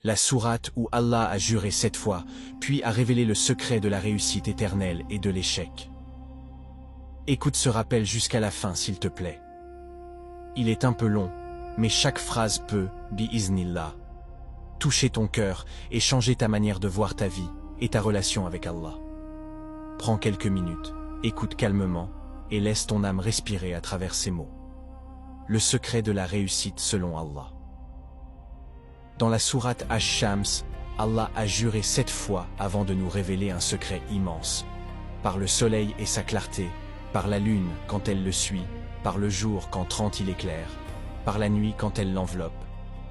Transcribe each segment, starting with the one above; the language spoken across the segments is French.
la sourate où Allah a juré 7 fois, puis a révélé le secret de la réussite éternelle et de l'échec. Écoute ce rappel jusqu'à la fin s'il te plaît. Il est un peu long, mais chaque phrase peut, bi-iznillah, toucher ton cœur et changer ta manière de voir ta vie et ta relation avec Allah. Prends quelques minutes, écoute calmement et laisse ton âme respirer à travers ces mots. Le secret de la réussite selon Allah. Dans la sourate Ash-Shams, Allah a juré 7 fois avant de nous révéler un secret immense. Par le soleil et sa clarté, par la lune quand elle le suit, par le jour quand trente il éclaire, par la nuit quand elle l'enveloppe,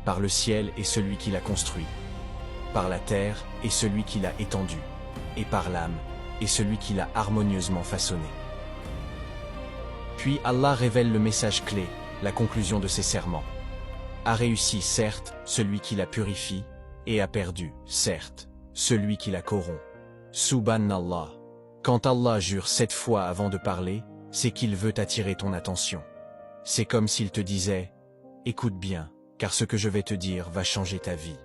par le ciel et celui qui l'a construit, par la terre et celui qui l'a étendu, et par l'âme et celui qui l'a harmonieusement façonné. Puis Allah révèle le message clé, la conclusion de ses serments. A réussi, certes, celui qui la purifie, et a perdu, certes, celui qui la corrompt. Subhanallah. Quand Allah jure 7 fois avant de parler, c'est qu'il veut attirer ton attention. C'est comme s'il te disait « Écoute bien, car ce que je vais te dire va changer ta vie. »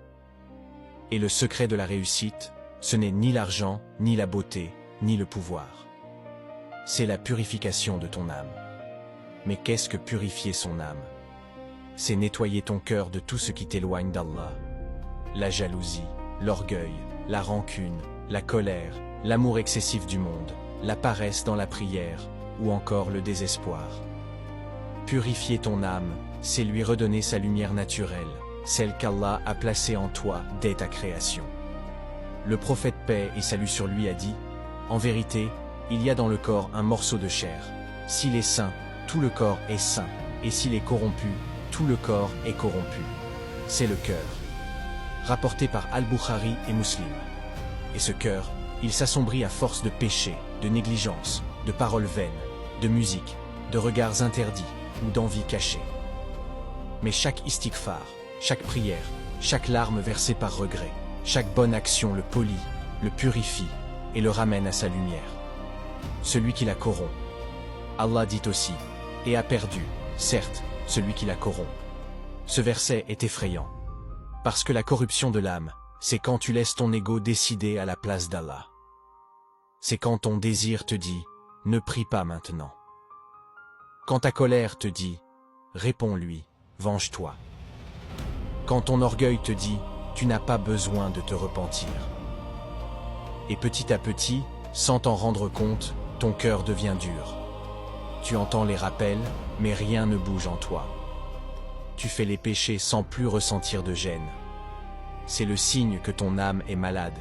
Et le secret de la réussite, ce n'est ni l'argent, ni la beauté, ni le pouvoir. C'est la purification de ton âme. Mais qu'est-ce que purifier son âme? C'est nettoyer ton cœur de tout ce qui t'éloigne d'Allah. La jalousie, l'orgueil, la rancune, la colère, l'amour excessif du monde, la paresse dans la prière, ou encore le désespoir. Purifier ton âme, c'est lui redonner sa lumière naturelle, celle qu'Allah a placée en toi dès ta création. Le prophète paix et salut sur lui a dit « En vérité, il y a dans le corps un morceau de chair. S'il est sain, tout le corps est sain, et s'il est corrompu, tout le corps est corrompu. C'est le cœur. » Rapporté par Al-Bukhari et Muslim. Et ce cœur, il s'assombrit à force de péché, de négligence, de paroles vaines, de musique, de regards interdits ou d'envies cachées. Mais chaque istighfar, chaque prière, chaque larme versée par regret, chaque bonne action le polit, le purifie et le ramène à sa lumière. Celui qui la corrompt. Allah dit aussi, et a perdu, certes, celui qui la corrompt. Ce verset est effrayant. Parce que la corruption de l'âme, c'est quand tu laisses ton ego décider à la place d'Allah. C'est quand ton désir te dit « Ne prie pas maintenant ». Quand ta colère te dit « Réponds-lui, venge-toi ». Quand ton orgueil te dit « Tu n'as pas besoin de te repentir ». Et petit à petit, sans t'en rendre compte, ton cœur devient dur. Tu entends les rappels, mais rien ne bouge en toi. Tu fais les péchés sans plus ressentir de gêne. C'est le signe que ton âme est malade.